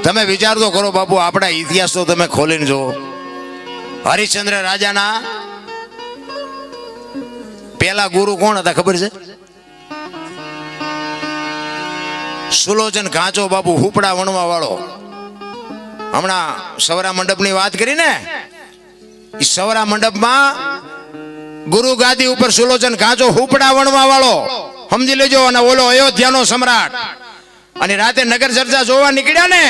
તમે વિચાર તો કરો બાપુ, આપણા ઇતિહાસ તો તમે ખોલીને જુઓ. હરિશ્ચંદ્ર રાજાના પેલા ગુરુ કોણ હતા ખબર છે? સુલોચન ઘાંચો બાપુ, હુપડા વણવા વાળો. હમણાં સવરા મંડપની વાત કરી ને, એ સવરા મંડપમાં ગુરુ ગાદી ઉપર સુલોચન ઘાંચો હુપડા વણવા વાળો, સમજી લેજો. અને ઓલો અયોધ્યાનો સમ્રાટ. અને રાતે નગર ચર્ચા જોવા નીકળ્યા ને,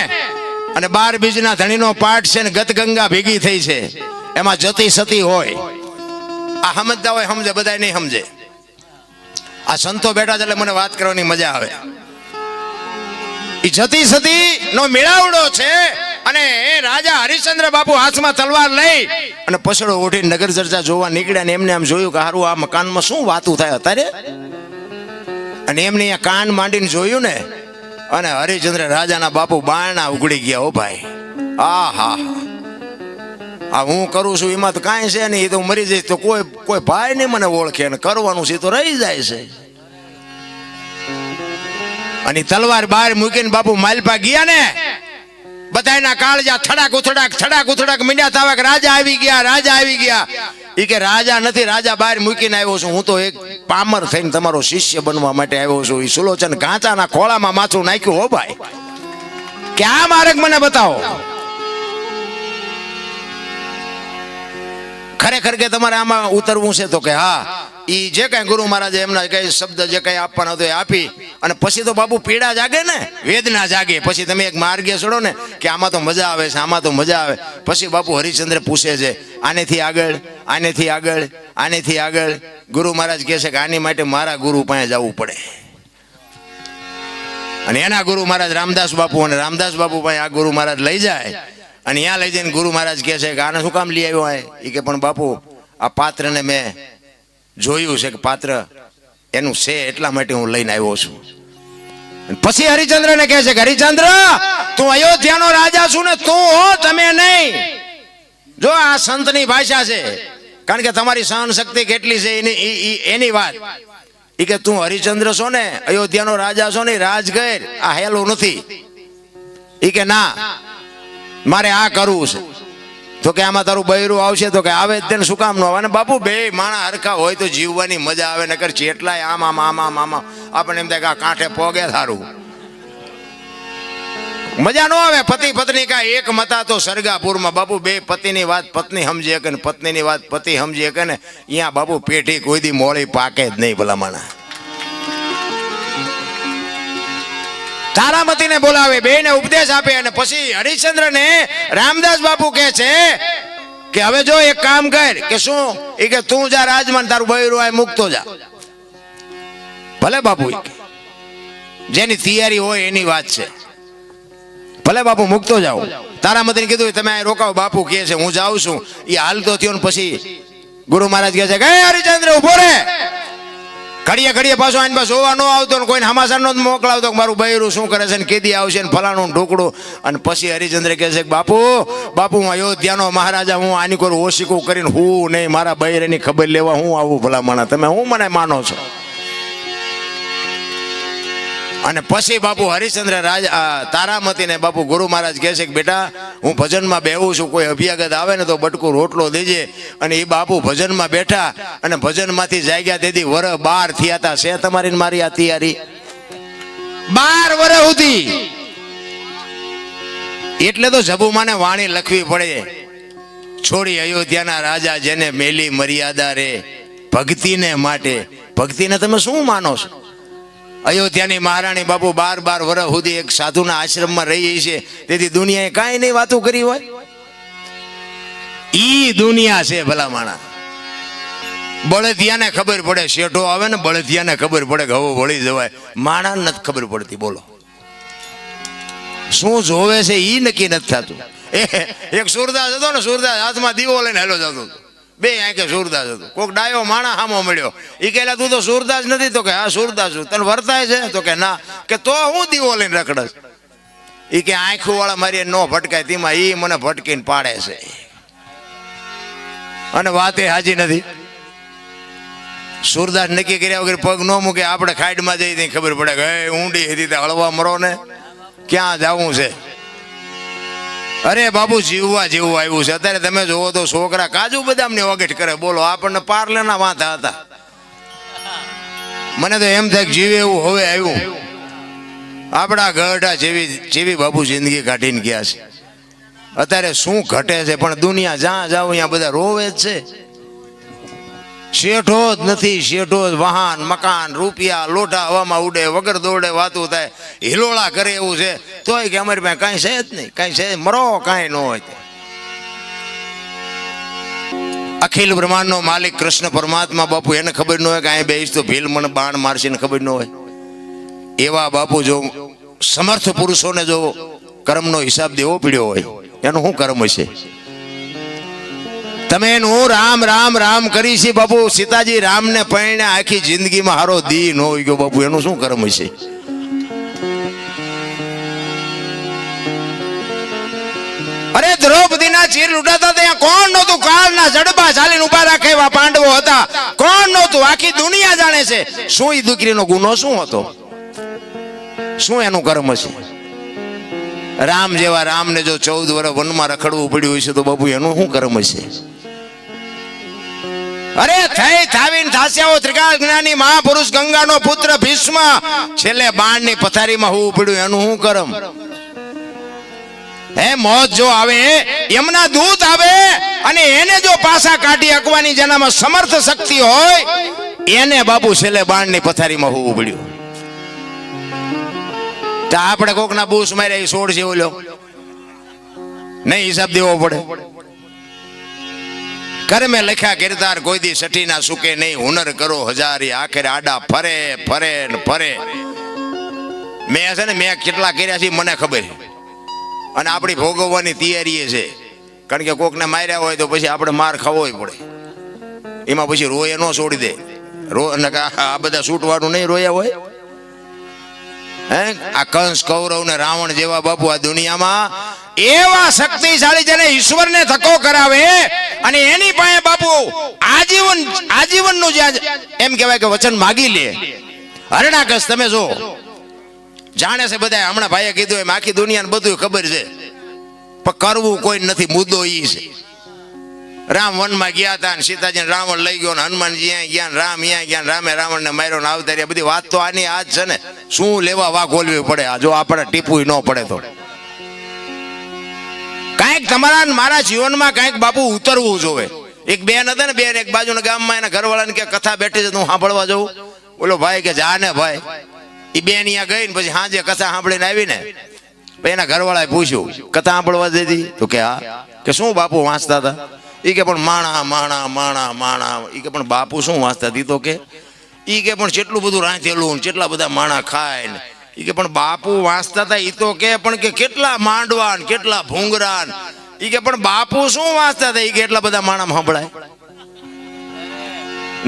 અને 12 બીજના ધણીનો પાઠ છે ને ગત ગંગા ભેગી થઈ છે, એમાં જતી સતી હોય. આ સમજતા હોય સમજે, બધા નહીં સમજે. આ સંતો બેઠા છે એટલે મને વાત કરવાની મજા આવે. એ જતી સતી નો મેળાવડો છે. અને રાજા હરિશ્ચંદ્ર બાપુ હાથમાં તલવાર લઈ અને પછડો ઓઢી નગર ચર્ચા જોવા નીકળ્યા. ને એમને આમ જોયું કે હારું આ મકાનમાં શું વાતું થાય અત્યારે. અને એમને અહીંયા કાન માંડીને જોયું ને, અને હરિશ્ચંદ્ર રાજાના બાપુ બારણા ઉઘડી ગયા. ઓ ભાઈ, આ હા આ હું કરું છું એમાં તો કાંઈ છે નહીં, એ તો મરી જઈશ તો કોઈ ભાઈ નહીં મને ઓળખે, અને કરવાનું છે તો રહી જાય છે. અને તલવાર બહાર મૂકીને બાપુ માલપા ગયા ને, બધાના કાળજા થડાક ઉથડાક મીંડ્યા થાવા કે રાજા આવી ગયા, રાજા આવી ગયા. એ કે રાજા નથી, રાજા બહાર મૂકીને આવ્યો છું. હું તો એક પામર થઈને તમારો શિષ્ય બનવા માટે આવ્યો છું. એ સુલોચન ઘાંચાના ખોળામાં માથું નાખ્યું. હો ભાઈ, ક્યાં માર્ગ મને બતાવો. ખરેખર કે તમારે આમાં ઉતરવું છે તો કે હા, ઈ જે કઈ ગુરુ મહારાજે એમના કઈ શબ્દ જે કઈ આપવાનો હતો એ આપી. અને પછી તો બાપુ પીડા જાગે ને, વેદના જાગે. પછી તમે એક માર્ગે ચડો ને કે આમાં તો મજા આવે છે, આમાં તો મજા આવે. પછી બાપુ હરિશ્ચંદ્ર પૂછે છે આનેથી આગળ, આનેથી આગળ, આનેથી આગળ. ગુરુ મહારાજ કહે છે કે આની માટે મારા ગુરુ પાસે જવું પડે. અને એના ગુરુ મહારાજ રામદાસ બાપુ, અને રામદાસ બાપુ પાસે આ ગુરુ મહારાજ લઈ જાય. અને ત્યાં લઈ જઈને ગુરુ મહારાજ કહે છે કે આને શું કામ લઈ આવ્યો? એ કે પણ બાપુ આ પાત્રને મેં જોયું છે કે પાત્ર એનું છે, એટલા માટે હું લઈને આવ્યો છું. પછી હરિશ્ચંદ્ર ને કહે છે કે હરિશ્ચંદ્ર, તું અયોધ્યાનો રાજા છું ને, તું હો, તમે નહીં. જો આ સંતની ભાષા છે, કારણ કે તમારી સહન શક્તિ કેટલી છે એની વાત. એ કે તું હરિશ્ચંદ્ર છો ને, અયોધ્યાનો રાજા છો ને, રાજગર આ હેલું નથી. એ કે ના, મારે આ કરવું છે. તો કે આમાં તારું બૈરું આવશે? તો કે આવે જ તેને, શું કામ ન આવે? અને બાપુ બે માણા હરખા હોય તો જીવવાની મજા આવે. નકર જેટલાય આમ આમ આમ આમ આમ આપણે એમ થાય કે આ કાંઠે પોગે સારું, મજા ન આવે. પતિ પત્ની કા એક મતા તો સરગાપુરમાં. બાપુ બે પતિની વાત પત્ની સમજી શકે ને પત્નીની વાત પતિ સમજી શકે ને, અહીંયા બાપુ પેઢી કોઈ દી મોળી પાકે જ નહીં. ભલા માણા તારામતીને બોલાવે, બેને ઉપદેશ આપે. અને પછી હરિશ્ચંદ્ર ને રામદાસ બાપુ કહે છે કે હવે જો એક કામ કર. કે શું? એ કે તું જા રાજમાં, તારું બૈરું આ મૂકતો જા. ભલે બાપુ, જેની તૈયારી હોય એની વાત છે. ભલે બાપુ મૂકતો જાઓ. તારામતીને કીધું તમે અહીં રોકાવ, બાપુ કહે છે હું જાઉં છું. એ હાલતો થયો ને પછી ગુરુ મહારાજ કહે છે કે હરિશ્ચંદ્ર ઉભો રે. ઘડીએ પાછો આની પાસે જોવા ન આવતો ને કોઈને હમાસર નો મોકલાવતો કે મારું બૈરું શું કરે છે ને કેદી આવશે ને ફલાણું ઢોકડું. અને પછી હરિશ્ચંદ્ર કહે છે કે બાપુ હું અયોધ્યાનો મહારાજા, હું આની કોઈ ઓશિકું કરીને હું નહીં, મારા બૈરાની ખબર લેવા હું આવું. ભલા માણા તમે હું મને માનો છો? અને પછી બાપુ હરિશ્ચંદ્ર તારામતીને બાપુ ગુરુ મહારાજ કહે છે કે બેટા હું ભજનમાં બેહું છું, કોઈ અભ્યાગત આવે ને તો બટકું રોટલો દેજે. અને એ બાપુ ભજનમાં બેઠા અને ભજનમાંથી જાગ્યા તેથી વર 12 થયા હતા. છે તમારી મારી આ તૈયારી 12 વર સુધી. એટલે તો જબુમાને વાણી લખવી પડે, છોડી અયોધ્યાના રાજા જેને મેલી મર્યાદા રે ભક્તિને માટે. ભક્તિને તમે શું માનો છો? અયોધ્યાની મહારાણી બાપુ 12 વર્ષ સુધી એક સાધુના આશ્રમમાં રહી છે. તેથી દુનિયાએ કાંઈ નહીં વાતું કરી હોય. ઈ દુનિયા છે ભલા માણા. બળદિયાને ખબર પડે, શેઠો આવે ને બળદિયાને ખબર પડે કે હવે વળી જવાય. માણાને નથી ખબર પડતી. બોલો શું જોવે છે ઈ નક્કી નથી થતું. એક સુરદાસ હતો ને, સુરદાસ હાથમાં દીવો લઈને હેલો જતો હતો. બે આંખે સુરદાસ હતો. કોક ડાયો માણા સામો મળ્યો. એ કહેલા તું તો સુરદાસ નથી? તો કે હા સુરદાસ છું. તને વર્તાય છે? તો કે ના. કે તો હું દીવો લઈને રખડસ? એ કે આંખું વાળા મારી ન ભટકાય, તેમાં ઈ મને ભટકીને પાડે છે. અને વાતે હાજી નથી. સુરદાસ નક્કી કર્યા વગર પગ ન મૂકે. આપણે ખાઈડમાં જઈ ત્યાં ખબર પડે કે ઊંડી હતી તે હળવા મરો ને ક્યાં જવું છે. અરે બાપુ જીવવા જેવું આવ્યું છે અત્યારે. તમે જોવો તો છોકરા કાજુ બદામની ઓગેટ કરે. બોલો આપણને પાર્લેના વાંધા હતા. મને તો એમ થાય જીવે એવું હવે આવ્યું. આપણા ગઢા જેવી બાપુ જિંદગી કાઢીને ગયા છે. અત્યારે શું ઘટે છે પણ દુનિયા જ્યાં જાવ અહીંયા બધા રોવે જ છે. શેઠો જ નથી. શેઠો જ વાહન મકાન રૂપિયા લોટા હવામાં ઉડે વગર દોડે વાતું થાય હિલોળા કરે એવું છે. તોય કે અમારી પાસે કાંઈ છે જ નહીં. કાંઈ છે મરો કાંઈ ન હોય. અખિલ બ્રહ્માંડનો માલિક કૃષ્ણ પરમાત્મા બાપુ એને ખબર ન હોય કે અહીં બેસ તો ભીલ મને બાણ મારશે ને ખબર ન હોય. એવા બાપુ જો સમર્થ પુરુષોને જો કર્મનો હિસાબ દેવો પડ્યો હોય એનું શું કર્મ હશે? તમે હું રામ રામ રામ કરી છે બાપુ. સીતાજી રામને પૈણે આખી જિંદગીમાં હારો દી ન હોય ગયો બાપુ. એનું શું કર્મ હશે? અરે દ્રૌપદીના ચીર લૂંટાતા ત્યાં કોણ નહોતું? કાળના જડબા ચાલીને ઉભા રાખે એવા પાંડવો હતા. કોણ નહોતું? આખી દુનિયા જાણે છે. શું એ દીકરીનો ગુનો શું હતો? શું એનું કર્મ છે? રામ જેવા રામને જો 14 વર્ષ વનમાં રખડવું પડ્યું છે તો બાપુ એનું શું કર્મ છે? અરે થઈ થાવીને થાસ્યાઓ ત્રિકાળ જ્ઞાની મહાપુરુષ ગંગાનો પુત્ર ભીષ્મ છેલ્લે બાણની પથારીમાં હોવું પડ્યું એનું શું કર્મ? હે મોત જો આવે એમના દૂત આવે અને એને જો પાછા કાઢી અકવાની જેનામાં સમર્થ શક્તિ હોય એને બાપુ છેલ્લે બાણની પથારીમાં હોવું પડ્યું. તો આપણે કોકના બૂસ માર્યા છોડ છે ઓલો નહીં હિસાબ દેવો પડે. કર્મે લખ્યા કિરદાર કોઈ દી સઠી ના સુકે નહીં. હુનર કરો હજારી આખરે આડા ફરે ફરે ને ફરે. મેં છે ને મેં કેટલા કર્યા છે મને ખબર. અને આપણી ભોગવવાની તૈયારી છે. કારણ કે કોકને માર્યા હોય તો પછી આપણે માર ખાવો પડે. એમાં પછી રોય ન છોડી દે. આ બધા છૂટવાનું નહીં રોયા હોય. આ કંસ કૌરવ ને રાવણ જેવા બાપુ આ દુનિયામાં એવા શક્તિશાળી જેને ઈશ્વરને ધક્કો કરાવે અને એની પાસે બાપુ આજીવનનું જ્યાં એમ કહેવાય કે વચન માગી લે. હરણાકશ તમે જો જાણે છે બધા. હમણાં ભાઈએ કીધું એમ આખી દુનિયાને બધું ખબર છે પણ કરવું કોઈ નથી. મુદ્દો ઈ છે. રામ વનમાં ગયા હતા ને સીતાજી રાવણ લઈ ગયો ને હનુમાનજી અહીંયા ગયા ને રામ અહીંયા ગયા. રામે રાવણને માર્યો ને આવતા રહ્યા. બધી વાત તો આની આજ છે ને. શું લેવા વાઘ ઓલવી પડે? જો આપણે ટીપું ન પડે તો કાંઈક તમારા મારા જીવનમાં કાંઈક બાપુ ઉતરવું જોવે. એક બેન હતા ને બેન એક બાજુના ગામમાં એના ઘરવાળાને કે કથા બેઠી છે હું સાંભળવા જવું. બોલો ભાઈ કે જા ને ભાઈ. એ બેન અહીંયા ગઈ ને પછી સાંજે કથા સાંભળીને આવી ને એના ઘરવાળાએ પૂછ્યું કથા સાંભળવા દીધી તો કે હા. કે શું બાપુ વાંચતા હતા? એ કે પણ માણા માણા માણા માણા. એ કે પણ બાપુ શું વાંચતા હતી? તો કે ઈ કે પણ કેટલું બધું રાંધેલું કેટલા બધા માણા ખાય ને. ઈ કે પણ બાપુ વાંચતા હતા. ઈ તો કે પણ કે કેટલા માંડવા ને કેટલા ભૂંગરા. ઈ કે પણ બાપુ શું વાંચતા હતા? ઈ કે એટલા બધા માણા સાંભળાય.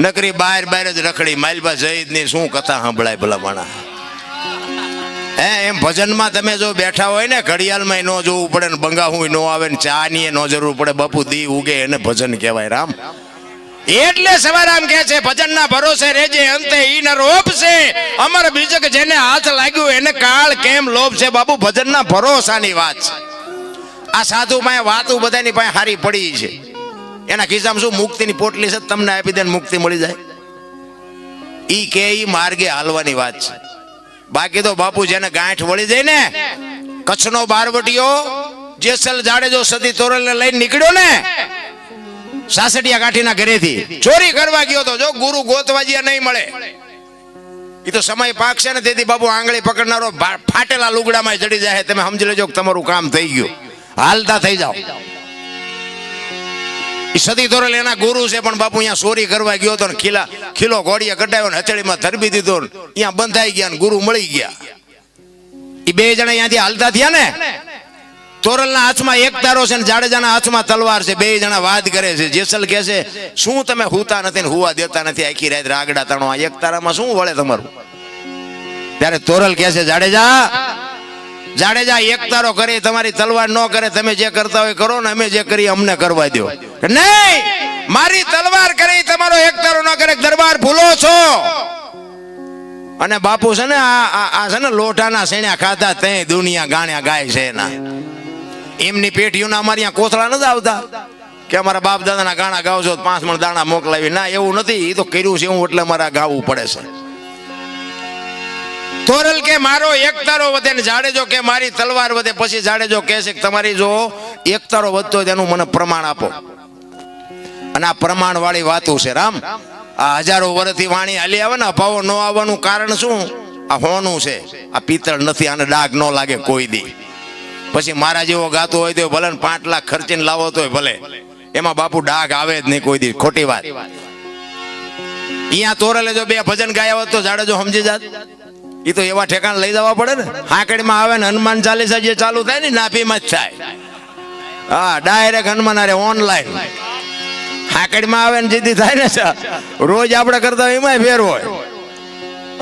નકરી બહાર બહાર જ રખડી માલબા જઈદ ની શું કથા સાંભળાય ભલા માણા. એમ ભજનમાં તમે જો બેઠા હોય ને ઘડિયાળમાં ન જોવું પડે ને બંગાહું ન આવે ને ચા ની ન જરૂર પડે. બાપુ દી ઉગે એને ભજન કહેવાય. રામ એટલે સવારામ કહે છે ભજનના ભરોસે રેજે અંતે ઈ ન રોપશે. અમર બીજક જેને હાથ લાગ્યું એને કાળ કેમ લોભશે. બાપુ ભજનના ભરોસાની વાત છે. આ સાધુ પાસે વાતો બધાની પાસે હારી પડી છે. એના ખિસ્સામાં શું મુક્તિની પોટલી છે તમને આપી દે મુક્તિ મળી જાય. ઈ કે ઈ માર્ગે હાલવાની વાત છે. બાકી તો બાપુ જેને ગાંઠ વળી જાય ને. કચ્છનો બારવટીયો જેસલ જાડેજો સતી તોરલને લઈને નીકળ્યો ને સાસડિયા કાઠીના ઘરેથી ચોરી કરવા ગયો તો જો ગુરુ ગોતવાજીયા નહીં મળે. એ તો સમય પાકશે ને તેથી બાપુ આંગળી પકડનારો ફાટેલા લુગડામાં ચડી જાય. તમે સમજી લેજો કે તમારું કામ થઈ ગયું. હાલતા થઈ જાઓ. એ સતી તોરલ એના ગુરુ છે પણ બાપુ અહીંયા ચોરી કરવા ગયો તો ને ખીલો ઘોડીએ કટાયો ને હથેળીમાં ધરબી દીધો ને અહીંયા બંધાઈ ગયા ને ગુરુ મળી ગયા. એ બે જણા અહીંયાથી હાલતા થયા ને. તોરલના હાથમાં એક તારો છે ને જાડેજાના હાથમાં તલવાર છે. બે જણા વાદ કરે છે. જેસલ કહે છે શું તમે હુતા નથી ને હુવા દેતા નથી? આખી રાત રાગડા તાણો. આ એક તારામાં શું વળે તમારું? ત્યારે તોરલ કહે છે જાડેજા એક તારો કરી તમારી તલવાર ન કરે. તમે જે કરતા હોય કરો ને અમે જે કરી અમને કરવા દો. નહીં મારી તલવાર કરી તમારો એક તારો ન કરે. દરબાર ભૂલો છો. અને બાપુ છે ને આ છે ને લોટાના સેણ્યા ખાધા તે દુનિયા ગાણ્યા ગાય છે એના. એમની પેઢીઓના અમારે અહીંયા કોથળા નથી આવતા કે અમારા બાપ દાદાના ગાણા ગાવ છો 5 મણ દાણા મોકલાવી. ના, એવું નથી. એ તો કર્યું છે હું એટલે મારા ગાવું પડે છે. તોરલ કે મારો એક તારો વધે ને જાડેજો કે મારી તલવાર વધે. પછી જાડેજો કહે છે કે તમારી જો એક તારો વધતો હોય તેનું મને પ્રમાણ આપો. અને આ પ્રમાણ વાળી વાતું છે રામ. આ હજારો વર્ષથી વાણી હાલી આવે ને, અભાવો ન આવવાનું કારણ શું? આ હોનું છે, આ પિત્તળ નથી. આને ડાઘ ન લાગે કોઈ દી. પછી મારા જેવો ગાતો હોય તો ભલે 5 લાખ ખર્ચીને લાવો તોય ભલે, એમાં બાપુ ડાઘ આવે જ નહીં કોઈ દી. ખોટી વાત. અહીંયા તોરલે જો 2 ભજન ગાયા હોત તો જાડેજો સમજી જાત. એ તો એવા ઠેકાણ લઈ જવા પડે ને. હાકડીમાં આવે ને હનુમાન ચાલીસા જે ચાલુ થાય ને નાભીમાં જ થાય. હા, ડાયરેક્ટ હનુમાન અરે ઓનલાઈન હાકડીમાં આવે ને જીદી થાય ને. રોજ આપણે કરતા એમાં ફેર હોય.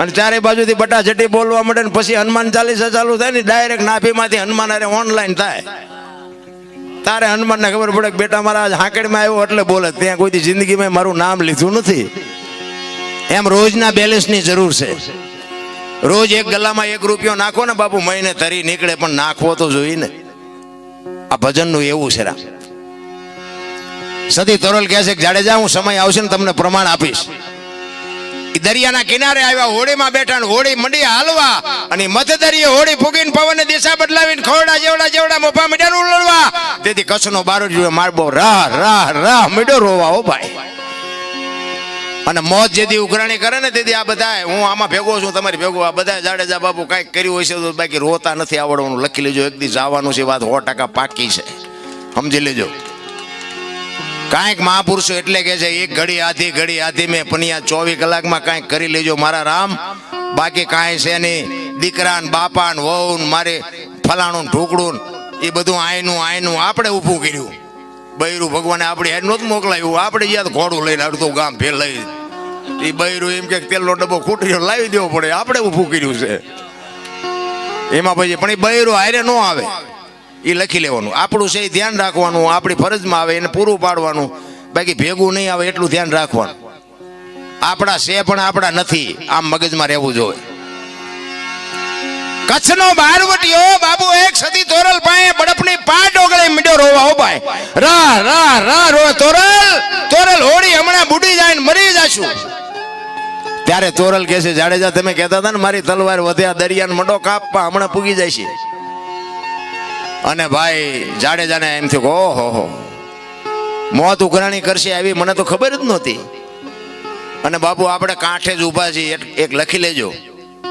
અને ચારે બાજુથી બટાછટી બોલવા મળે ને પછી હનુમાન ચાલીસા ચાલુ થાય ને ડાયરેક્ટ નાભીમાંથી હનુમાન અરે ઓનલાઈન થાય. તારે હનુમાનને ખબર પડે કે બેટા મારા હાકડીમાં આવ્યો એટલે બોલે. ત્યાં કોઈ જિંદગીમાં મારું નામ લીધું નથી. એમ રોજના બેલેન્સની જરૂર છે. રોજ એક ગલ્લામાં 1 રૂપિયો નાખો ને બાપુ, મહિને તરી નીકળે. પણ નાખવો તો જોઈએ ને. આ ભજનનું એવું છે રામ. સતી તોરલ કહે છે કે જાડેજા હું સમય આવશે ને તમને પ્રમાણ આપીશ. દરિયાના કિનારે આવ્યા, હોડીમાં બેઠા ને હોડી મંડી હાલવા. અને મધ દરિયે હોડી ફૂગીને પવનની દિશા બદલાવીને ખોરડા જેવડા મોભા મીડિયા ઉલળવા. તેથી કચ્છનો બારો જોયો મારબો રાહ રાહ રાહ મીડો રોવા. હો ભાઈ. અને મોત જેથી ઉઘરાણી કરે ને તેથી આ બધા, હું આમાં ભેગો છું તમારી ભેગો, આ બધા જાડેજા બાપુ કાંઈક કર્યું હોય છે તો બાકી રોતા નથી આવડવાનું. લખી લેજો, એક દિવસ આવવાનું છે. વાત 100% પાકી છે, સમજી લેજો. કાંઈક મહાપુરુષો એટલે કે છે એક ઘડી આધી મેં પનિયા 24 કલાકમાં કાંઈક કરી લેજો મારા રામ. બાકી કાંઈ છે નહીં. દીકરા ને બાપા ને વહુ ને મારે ફલાણું ઢોકળું એ બધું આયનું આપણે ઊભું કર્યું. બૈરું ભગવાને આપણે હેડ નહોતું મોકલાયું. આપણે યાદ ઘોડું લઈને અડધું ગામ ફેર લઈ. એ બૈરું એમ કે તેલનો ડબ્બો ખૂટરીઓ લાવી દેવો પડે. આપણે ઊભું કર્યું છે એમાં. પછી પણ એ બૈરું હારે ન આવે એ લખી લેવાનું. આપણું છે એ ધ્યાન રાખવાનું. આપણી ફરજમાં આવે એને પૂરું પાડવાનું. બાકી ભેગું નહીં આવે એટલું ધ્યાન રાખવાનું. આપણા છે પણ આપણા નથી, આમ મગજમાં રહેવું જોઈએ. કચ્છનો બારવટીયો બાબુ એક સતી તોરલ પાસે બડપની પા ડોગળે મીડો રોવા. હો ભાઈ. રાહ રાહ રાહ રો તોરલ હોડી હમણાં બુડી જાય ને મરી જાશું. ત્યારે તોરલ કહે છે જાડેજા તમે કહેતા હતા ને મારી તલવાર વધ્યા દરિયાને મંડો કાપવા, હમણાં પૂગી જાય છે. અને ભાઈ જાડેજાને એમ થયું ઓહો મોત ઉઘરાણી કરશે આવી મને તો ખબર જ નહોતી. અને બાપુ આપણે કાંઠે જ ઊભા છીએ. એક લખી લેજો,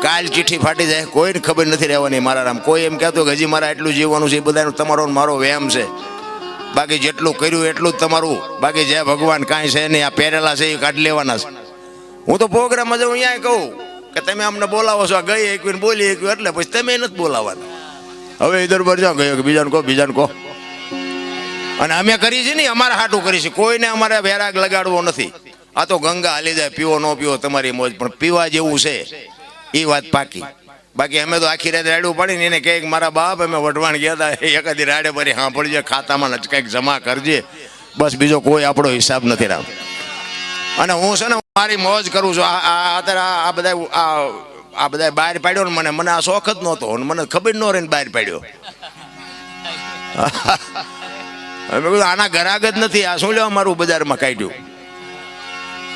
કાલ ચિઠ્ઠી ફાટી જાય કોઈને ખબર નથી રહેવાની મારા રામ. કોઈ એમ કહેતો કે હજી મારા એટલું જીવવાનું છે, એ બધાનું તમારો મારો વ્યાયામ છે. બાકી જેટલું કર્યું એટલું જ તમારું. બાકી જય ભગવાન કાંઈ છે નહીં. આ પહેરેલા છે એ કાઢી લેવાના છે. હું તો પ્રોગ્રામમાં જાઉં અહીંયા કહું કે તમે અમને બોલાવો છો. આ ગઈ એકવીને બોલી એકવી એટલે પછી તમે નથી બોલાવવાના. હવે ઇધર પર જાઓ ગયો કે બીજાને કહો. અને અમે કરી છે ને અમારા હાટું કરી છે. કોઈને અમારે વેરાગ લગાડવો નથી. આ તો ગંગા હાલી જાય, પીવો ન પીવો તમારી મોજ, પણ પીવા જેવું છે એ વાત પાકી. બાકી અમે તો આખી રાત રાડું પાડીને એને કહે મારા બાપ અમે વઢવાણ ગયા હતા, એકાદી રાડે ભરી સાંભળજે, ખાતામાં જ કંઈક જમા કરજે, બસ બીજો કોઈ આપણો હિસાબ નથી રામ. અને હું છે ને મારી મોજ કરું છું. અત્યારે આ બધા બહાર પાડ્યો ને મને આ શોખ જ નહોતો. મને ખબર ન રહીને બહાર પાડ્યો. મેં કીધું આના ઘરાક જ નથી, આ શું લેવા મારું બજારમાં કાઢ્યું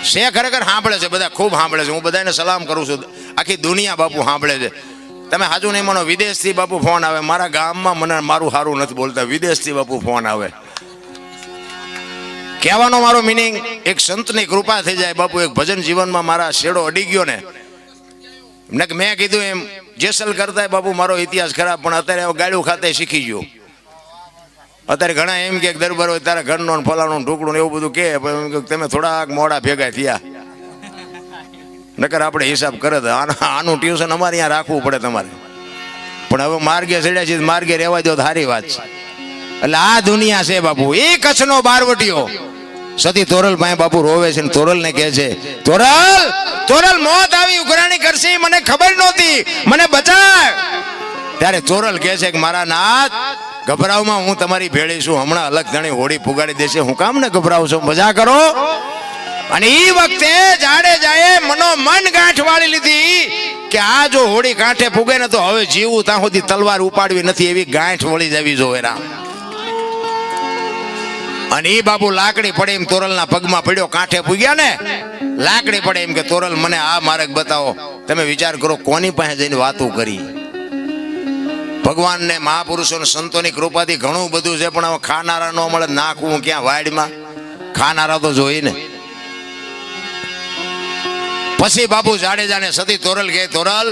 છે. ખરેખર સાંભળે છે બધા, ખૂબ સાંભળે છે. હું બધાને સલામ કરું છું. આખી દુનિયા બાપુ સાંભળે છે. તમે સાચું નહીં માનો, વિદેશથી બાપુ ફોન આવે. મારા ગામમાં મને મારું સારું નથી બોલતા, વિદેશથી બાપુ ફોન આવે. કહેવાનો મારો મિનિંગ એક સંતની કૃપા થઈ જાય બાપુ. એક ભજન જીવનમાં મારા શેડો અડી ગયો ને મેં કીધું એમ જેસલ કરતા બાપુ મારો ઇતિહાસ ખરાબ, પણ અત્યારે ગાડું ખાતે શીખી ગયો. અત્યારે ઘણા એમ કે દરબાર હોય તારા ઘરનો ફલાણું ઢોકળું એવું બધું કે તમે થોડાક મોડા ભેગા થયા. નકર આપણે હિસાબ કરે તો આનું ટ્યુશન અમારે અહીંયા રાખવું પડે તમારે. પણ હવે માર્ગે ચડ્યા છે, માર્ગે રહેવા દો તો સારી વાત છે. એટલે આ દુનિયા છે બાપુ. એ કચ્છનો બારવટીયો સતી તોરલ પાસે બાપુ રોવે છે. તોરલ ને કહે છે તોરલ મોત આવી ઉઘરાણી કરશે મને ખબર નહોતી, મને બચાવ. ત્યારે તોરલ કહે છે કે મારા નાથ ગભરાવમાં હું તમારી ભેળી છું. હમણાં અલગ ધણી હોડી પુગાડી દેશે, હું કામ ને ગભરાવશો, મજા કરો. અને એ વખતે જાડેજાએ મન ગાંઠ વાળી લીધી કે આ જો હોડી કાંઠે પુગે ને તો હવે જીવું ત્યાં સુધી તલવાર ઉપાડવી નથી, એવી ગાંઠ વળી જવી જોઈએ રામ. અને એ બાપુ લાકડી પડે એમ તોરલના પગમાં પડ્યો, કાંઠે પૂગ્યા ને, લાકડી પડે એમ કે તોરલ મને આ માર્ગ બતાવો. તમે વિચાર કરો કોની પાસે જઈને વાતો કરી. ભગવાન ને મહાપુરુષો સંતોની કૃપાથી ઘણું બધું છે, પણ હવે ખાનારા ન મળે, નાખવું ક્યાં વાડમાં, ખાનારા તો જોઈ ને. પછી બાપુ જાડેજાને સતી તોરલ કહે, તોરલ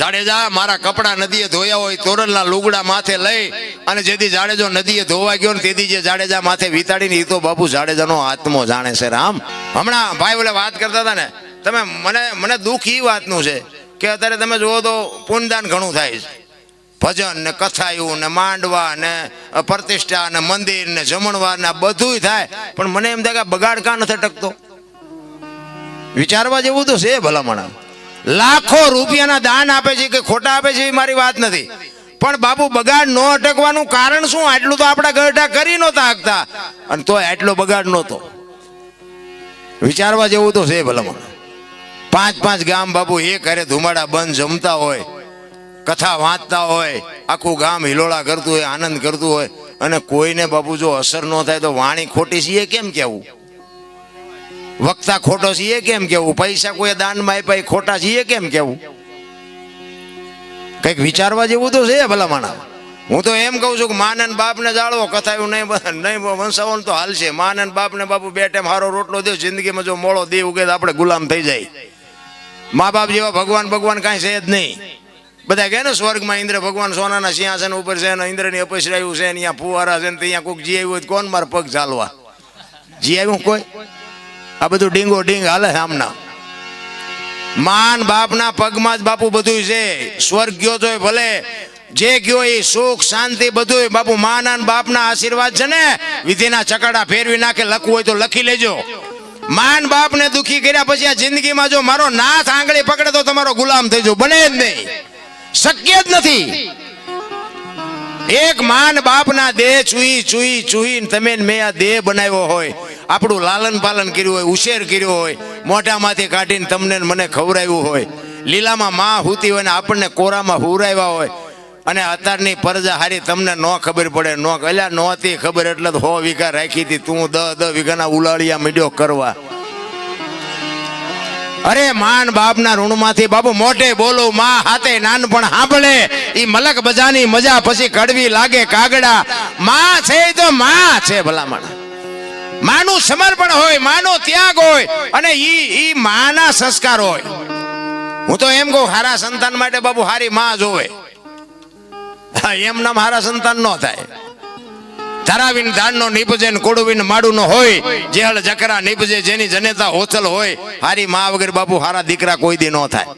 જાડેજા મારા કપડા નદીએ ધોયા હોય તોરલના લુગડા માથે લઈ અને જેથી જાડેજો નદીએ ધોવા ગયો ને તેથી જે જાડેજા માથે વિતાડીને એ તો બાપુ જાડેજાનો આત્મો જાણે છે. રામ હમણાં ભાઈ બોલે વાત કરતા હતા ને, તમે મને દુઃખ એ વાતનું છે કે અત્યારે તમે જુઓ તો પુણ્યદાન ઘણું થાય છે. ભજન ને કથાયું ને માંડવા ને પ્રતિષ્ઠા ને મંદિર ને જમણવાર ને બધું થાય, પણ મને એમ થાય કે બગાડ કાં નથી અટકતો. વિચારવા જેવું તો છે ભલામણ. લાખો રૂપિયાના દાન આપે છે કે ખોટા આપે છે એ મારી વાત નથી, પણ બાપુ બગાડ ન અટકવાનું કારણ શું? આટલું તો આપણા ગરઢા કરી નહોતા શકતા અને તોય આટલો બગાડ નહોતો. વિચારવા જેવું તો છે ભલામણ. 5-5 ગામ બાપુ એક હારે ધુમાડા બંધ જમતા હોય, કથા વાંચતા હોય, આખું ગામ હિલોળા કરતું હોય, આનંદ કરતું હોય, અને કોઈને બાપુ જો અસર ન થાય તો વાણી ખોટી છે કેમ કેવું? વક્તા ખોટો છે કેમ કેવું? પૈસા કોઈ દાનમાં આપ્યા ખોટા છે કેમ કેવું? કઈક વિચારવા જેવું તો છે ભલામણા. હું તો એમ કહું છું કે માને બાપને જાળવો, કથાયું નહીં વંશાવો તો હાલશે. માને બાપને બાપુ 2 ટાઈમ હારો રોટલો દે, જિંદગીમાં જો મોળો દે ઉગે તો આપણે ગુલામ થઈ જાય. મા બાપ જેવા ભગવાન કાંઈ છે જ નહીં. બધા કહે ને સ્વર્ગમાં ઇન્દ્ર ભગવાન સોનાના સિંહાસન ઉપર છે ને ઇન્દ્રની અપસરાયું છે ને અહીંયા ફુવારા છે ને ત્યાં કોઈક જી આવ્યું હોય કોણ મારે પગ ચાલવા? જી આવ્યું કોઈ? આ બધું ડીંગો ડીંગ હાલે આમના. માન બાપના પગમાં જ બાપુ બધું છે. સ્વર્ગ ગયો તો ભલે, જે ગયો એ સુખ શાંતિ બધું બાપુ માના બાપના આશીર્વાદ છે ને. વિધિના ચકડા ફેરવી નાખે, લખવું હોય તો લખી લેજો. માન બાપને દુખી કર્યા પછી આ જિંદગીમાં જો મારો નાથ આંગળી પકડે તો તમારો ગુલામ થઈ જાવ, બને જ નહીં, શક્ય જ નથી. એક માન બાપના દેહ ચૂઈ તમે મેં આ દેહ બનાવ્યો હોય, આપણું લાલન પાલન કર્યું હોય, ઉછેર કર્યો હોય, મોઢામાંથી કાઢીને તમને મને ખવડાવ્યું હોય, લીલામાં માં હૂતી હોય ને આપણને કોરામાં હુરાવ્યા હોય, અને અત્યારની પરજા હારી તમને ન ખબર પડે, ન અલ્યા નહોતી ખબર એટલે 100 વીઘા રાખી હતી, તું 10 વીઘાના ઉલાળિયા મીડ્યો કરવા. અરે માન બાપના ઋણમાંથી બાપુ મોઢે બોલો, માં હાથે નાનપણ સાંભળે, ઈ મલક બજાની મજા પછી કડવી લાગે કાગડા. માં છે તો માં છે ભલામણ. માનું સમર્પણ હોય, માનો ત્યાગ હોય, અને ઈ માના સંસ્કાર હોય. હું તો એમ કહું હારા સંતાન માટે બાપુ હારી માં જોવે. એમ નામ હારા સંતાન ન થાય. ધરાવીને ધાનનો નીપજે ને કોડવીને માડું નો હોય, જેહળ જકરા નીપજે જેની જનેતા હોથલ હોય. હારી માં વગર બાપુ હારા દીકરા કોઈ દી ન થાય.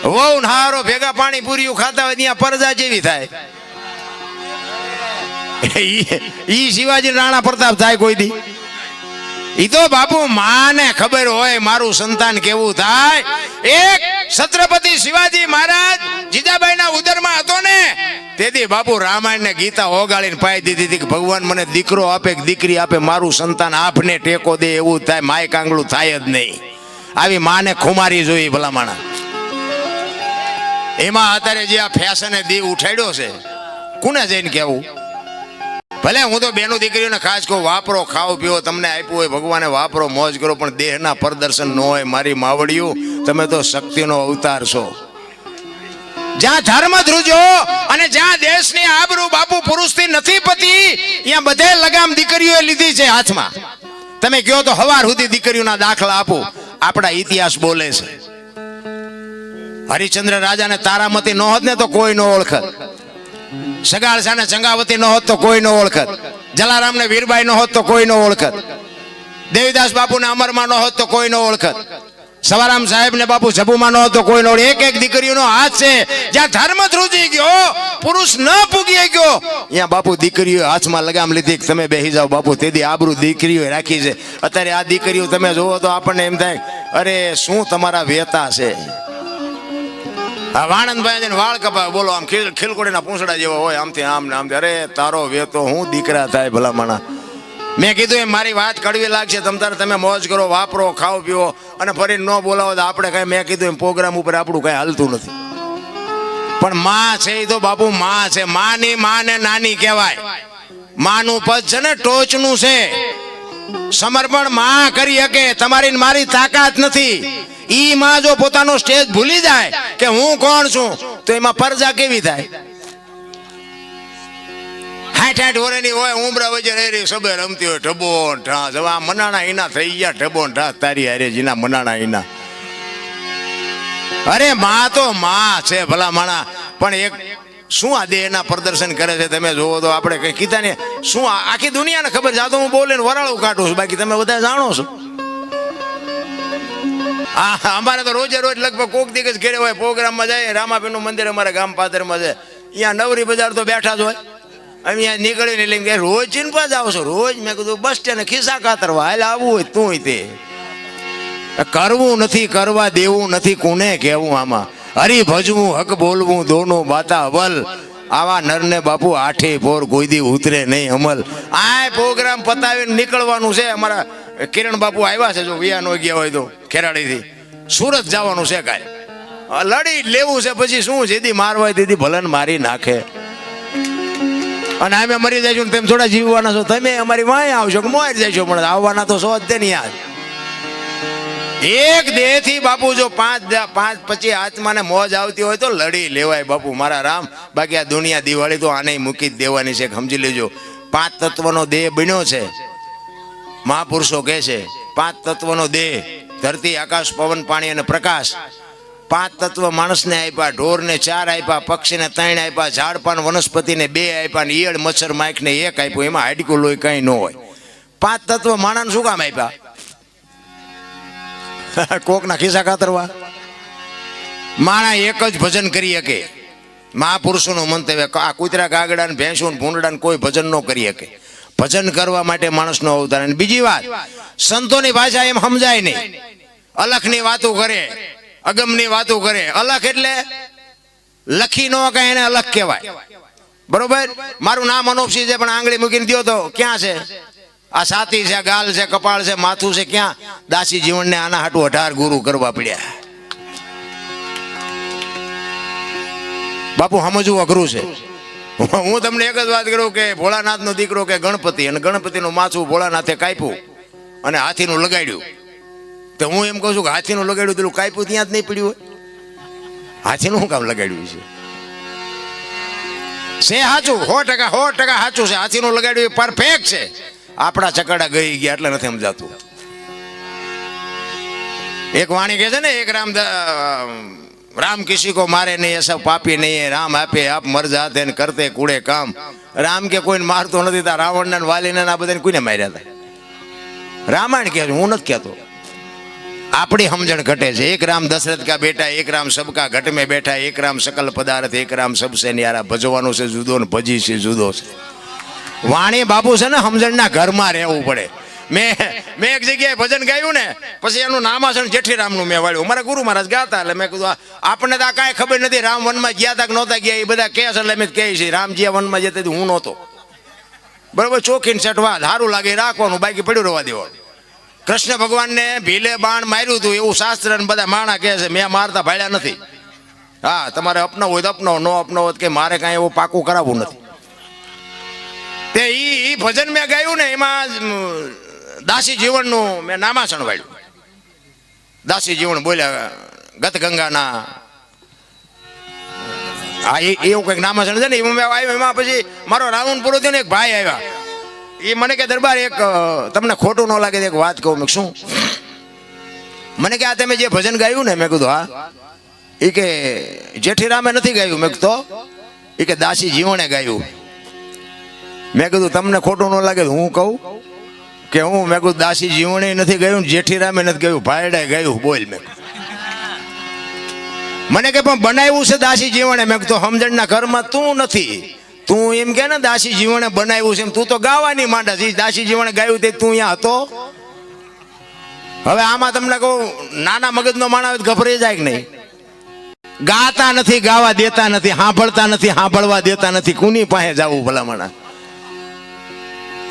વહુ હારો ભેગા પાણી પૂરીયું ખાતા હોય ત્યાં પરજા જેવી થાય. ઈ શિવાજી રાણા પ્રતાપ થાય કોઈ દી? ઈ તો બાપુ માને ખબર હોય મારું સંતાન કેવું થાય. એક છત્રપતિ શિવાજી મહારાજ જીજાબાઈના ઉદરમાં હતો ને, તેથી બાપુ રામાયણ ને ગીતા ઓગાળીને પાઈ દીધી હતી કે ભગવાન મને દીકરો આપે કે દીકરી આપે, મારું સંતાન આપને ટેકો દે એવું થાય. માય કાંગળું થાય જ નહીં. આવી માને ખુમારી જોઈ ભલામણા. એમાં અત્યારે જે આ ફેશને દી ઉઠાડ્યો છે, કોને જઈને કેવું? ભલે હું તો બેનો દીકરીઓને ખાસ કહું, વાપરો, ખાઓ પીઓ, તમને આપ્યું હોય ભગવાને વાપરો, મોજ કરો, પણ દેહના પ્રદર્શન ન હોય. મારી માવડિયું, તમે તો શક્તિનો અવતાર છો. જ્યાં ધર્મ ધ્રુજો અને જ્યાં દેશની આબરૂ બાપુ પુરુષથી નથી પતી, ત્યાં બધે લગામ દીકરીઓએ લીધી છે હાથમાં. તમે કહો તો હવાર સુધી દીકરીઓના દાખલા આપો. આપણા ઇતિહાસ બોલે છે. હરિશ્ચંદ્ર રાજાને તારામતી ન હોત ને તો કોઈ ન ઓળખત. સગાળસાને ચંગાવતી ન હોત તો કોઈ ન ઓળખત. જલારામને વીરબાઈ ન હોત તો કોઈ ન ઓળખત. દેવીદાસ બાપુને અમરમાં ન હોત તો કોઈ ન ઓળખત. સવારામ સાહેબ ને બાપુ જબુમાં ન હોત તો કોઈ ન ઓળખત. એક એક દીકરીઓનો હાથ છે. જ્યાં ધર્મ ધ્રુજી ગયો, પુરુષ ન પૂગી ગયો, ત્યાં બાપુ દીકરીઓ હાથમાં લગામ લીધી કે તમે બેસી જાઓ બાપુ. તેથી આબરૂ દીકરીઓ રાખી છે. અત્યારે આ દીકરીઓ તમે જોવો તો આપણને એમ થાય અરે શું તમારા વેતા છે. વાણંદભાઈ વાળ કપાવે, બોલો આમ ખીલકોડીના પૂંછડા જેવા હોય, આમથી આમ ને આમથી. અરે તારો વેતો હું દીકરા થાય ભલામણા. મેં કીધું એમ મારી વાત કડવી લાગશે, તમે મોજ કરો, વાપરો, ખાઓ પીવો, અને ફરી ન બોલાવો તો આપણે કઈ, મેં કીધું એમ પ્રોગ્રામ ઉપર આપણું કઈ હાલતું નથી. પણ માં છે એ તો બાપુ માં છે. માની માને નાની કહેવાય. માનું પદ છે ને ટોચનું છે. સમર્પણ માં કરી શકે, તમારી ને મારી તાકાત નથી. ઈ માં જો પોતાનો સ્ટેજ ભૂલી જાય કે હું કોણ છું, તો એમાં પરજા કેવી થાય? 60 વર્ષની હોય, ઉમરા વચ્ચે રહી સબે રમતી હોય, ઢબો ઢાસ. હવે આ મનાણા ઈના થઈ ગયા, ઢબો ઢાસ તારી હારે જીના મનાણા ઈના. અરે માં તો માં છે ભલા માણા, પણ એક શું આ દેહના પ્રદર્શન કરે છે તમે જોવો તો. આપણે કઈ કીધા ને શું આખી દુનિયાને ખબર છે. આ તો હું બોલીને વરાળું કાઢું છું, બાકી તમે બધા જાણો છો. અમારે તો રોજે રોજ લગભગ કોક દિવસ ઘેરે હોય, પ્રોગ્રામમાં જાય. રામાપીર નું મંદિર અમારા ગામ પાદરમાં છે, અહીંયા નવરી બજાર તો બેઠા જ હોય. અહીંયા નીકળીને લઈને કે રોજ ચીનપા જાવ છો? રોજ. મેં કીધું બસ સ્ટેન્ડ ખિસ્સા કાતરવા હાલ આવવું હોય તું તે. કરવું નથી, કરવા દેવું નથી, કોને કહેવું? આમાં હરી ભજવું, હક બોલવું, દોનો બાતા અવલ. આવા નરને બાપુ આઠે પોર કોઈ દી ઉતરે નહીં અમલ. આ પ્રોગ્રામ પતાવીને નીકળવાનું છે. અમારા કિરણ બાપુ આવ્યા છે, જો વિયા નો ગયા હોય તો ખેરાડીથી સુરત જવાનું છે. કાંઈ લડી લેવું છે, પછી શું જેથી મારવાય તેથી ભલન મારી નાખે. અને અમે મરી જઈશું ને તેમ થોડા જીવવાના છો તમે? અમારી વાંય આવશો કે મોર જઈશો, પણ આવવાના તો સો જ તે નહીં. યાદ એક દેહ થી બાપુ જો પાંચ પછી આત્માને મોજ આવતી હોય તો લડી લેવાય બાપુ મારા રામ. બાકી આ દુનિયા દિવાળી તો આને મૂકી જ દેવાની છે, સમજી લેજો. 5 તત્વનો દેહ બન્યો છે. મહાપુરુષો કહે છે 5 તત્વનો દેહ, ધરતી, આકાશ, પવન, પાણી અને પ્રકાશ. 5 તત્વ માણસને આપ્યા, ઢોરને 4 આપ્યા, પક્ષીને 3 આપ્યા, ઝાડપાન વનસ્પતિને 2 આપ્યા, ને ઈયળ મચ્છર માખને 1 આપ્યું. એમાં હાડકું લોહી કઈ ન હોય. 5 તત્વ માણસને શું કામ આપ્યા? કોકના ખિસ્સા કાતરવા? માણા એક જ ભજન કરી શકે. મહાપુરુષોનું મંતવ્ય, આ કૂતરા, કાગડા ને ભેંસું ભૂંડડા કોઈ ભજન ન કરી શકે. ભજન કરવા માટે માણસનો અવતાર. અને બીજી વાત, સંતોની ભાષા એમ સમજાય નહીં. અલખની વાતો કરે, અગમની વાતો કરે. અલખ એટલે લખી ન કહે એને અલખ કહેવાય, બરોબર? મારું નામ અનોપસિંહ છે, પણ આંગળી મૂકીને દો તો ક્યાં છે? આ છાતી છે, ગાલ છે, કપાળ છે, માથું છે, ક્યાં? દાસી જીવનને આના હાટું 18 ગુરુ કરવા પડ્યા. બાપુ સમજવું અઘરું છે. હું તમને એક જ વાત કરું કે ભોળાનાથ નો દીકરો કે ગણપતિ, અને ગણપતિનું માથું ભોળાનાથે કાપ્યું અને હાથીનું લગાડ્યું. તો હું એમ કહું છું કે હાથીનું લગાડ્યું પેલું કાપ્યું ત્યાં જ નહીં પડ્યું હોય? હાથીનું શું કામ લગાડ્યું છે? સાચું 100% સાચું છે. હાથીનું લગાડ્યું પરફેક્ટ છે. આપણા ચકડા ગઈ ગયા એટલે નથી સમજાતું. એક વાણી કહે છે ને, એક રામ કિસી કો મારે નહીં, એ સબ પાપી નહીં, રામ આપે આપ મર જાતે ને કરતે કુડે કામ. રામ કે કોઈને મારતો નથી. તા રાવણ ને વાલીને આ બધાને કોઈને માર્યા હતા? રામાયણ કહે છે, હું નથી કહેતો. આપણી સમજણ ઘટે છે. એક રામ દશરથ કા બેટા, એક રામ સબકા ઘટ में બેઠા, એક રામ सकल पदार्थ, એક રામ सबसे न्यारा. ભજવાનું છે જુદો ને ભજી છે જુદો છે. વાણી બાપુ છે ને સમજણના ઘરમાં રહેવું પડે. મેં એક જગ્યાએ ભજન ગાયું ને, પછી એનું નામાસણ જેઠીરામનું મેં વાળ્યું. મારા ગુરુ મહારાજ ગાતા, એટલે મેં કીધું આપણને તો આ કાંઈ ખબર નથી. રામ વનમાં ગયા હતા કે નહોતા ગયા, એ બધા કહે છે એટલે મેં કહે છે. રામજી વનમાં જતા હું નહોતો, બરોબર? ચોખીને સટવા સારું લાગે રાખવાનું, બાકી પડ્યું રહેવા દેવાનું. કૃષ્ણ ભગવાનને ભીલે બાણ માર્યું હતું એવું શાસ્ત્ર ને બધા માણા કહે છે. મેં મારતા ભાળ્યા નથી. હા, તમારે અપનાવ હોય તો અપનાવો, ન અપનાવો કે મારે કાંઈ એવું પાકું કરાવવું નથી. તે ઈ ભજન મેં ગાયું ને, એમાં દાસી જીવનનું મેં નામાસણ વાળ્યું. દાસી જીવન બોલ્યા ગત ગંગાના, હા એવું કંઈક નામાસણ છે ને. એમાં મેં આવ્યો. એમાં પછી મારો રાઉન્ડ પૂરો થયો ને, એક ભાઈ આવ્યા. એ મને કે દરબાર એક તમને ખોટું ન લાગે એક વાત કહું. મેં શું? મને કે આ તમે જે ભજન ગાયું ને, મેં કીધું હા. એ કે જેઠીરામે નથી ગાયું. મેં તો એ કે દાસી જીવણે ગાયું. મેં કીધું તમને ખોટું ન લાગે હું કહું કે હું? મેં કીધું દાસી જીવણે નથી ગાયું, જેઠીરામે નથી ગાયું, ભાઈડાએ ગાયું. બોલ. મેં મને કે પણ બનાવ્યું છે દાસી જીવણે. મેં કીધું સમજણના ઘરમાં તું નથી. તું એમ કે ને દાસી જીવણે બનાવ્યું છે, તું તો ગાવાની માંડા છે. દાસી જીવણે ગાયું તે તું અહીંયા હતો? હવે આમાં તમને કહું, નાના મગજનો માણસ ગભરાઈ જાય કે નહીં? ગાતા નથી, ગાવા દેતા નથી, સાંભળતા નથી, સાંભળવા દેતા નથી. કોની પાસે જવું ભલામણા?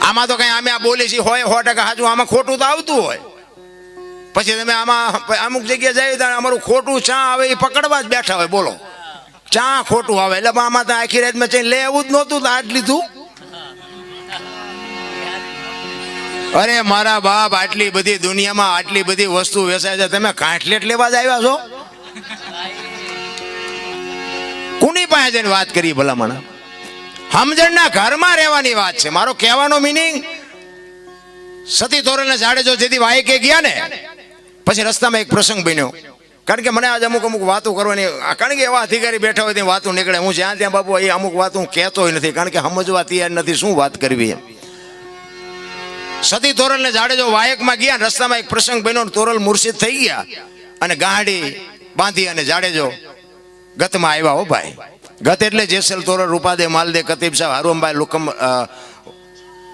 આમાં તો કઈ અમે આ બોલી છીએ હોય 100% સાચું. આમાં ખોટું તો આવતું હોય. પછી તમે આમાં અમુક જગ્યાએ જાય ત્યારે અમારું ખોટું ચા આવે એ પકડવા જ બેઠા હોય. બોલો, ચા ખોટું આવે એટલે આમાં તો આખી રાત મેં લે એવું જ નહોતું તો આજ લીધું. અરે મારા બાપ, આટલી બધી દુનિયામાં આટલી બધી વસ્તુ વેચાય છે, તમે કાંઠલેટ લેવા જ આવ્યા છો? કોની પાસે જઈને વાત કરી ભલામણ? સમજણના ઘરમાં રહેવાની વાત છે. મારો કહેવાનો મિનિંગ, સતી તોરલને જાડેજો જેથી વાયકે ગયા ને પછી રસ્તામાં એક પ્રસંગ બન્યો. કારણ કે મને આજે અમુક વાતો કરવાની, કારણ કે એવા અધિકારી બેઠા હોય ત્યાં વાતો નીકળે. હું જ્યાં ત્યાં બાપુ એ અમુક વાત હું કહેતો નથી, કારણ કે સમજવા તૈયાર નથી શું વાત કરવી એમ. સતી તોરલને જાડેજો વાયકમાં ગયા, રસ્તામાં એક પ્રસંગ બન્યો, તોરલ મુર્શિદ થઈ ગયા અને ગાડી બાંધી અને જાડેજો ગતમાં આવ્યા. હો ભાઈ, ગત એટલે જેસલ તોરલ, રૂપાદે, માલદે, કતીબ શાહ, હરુમભાઈ,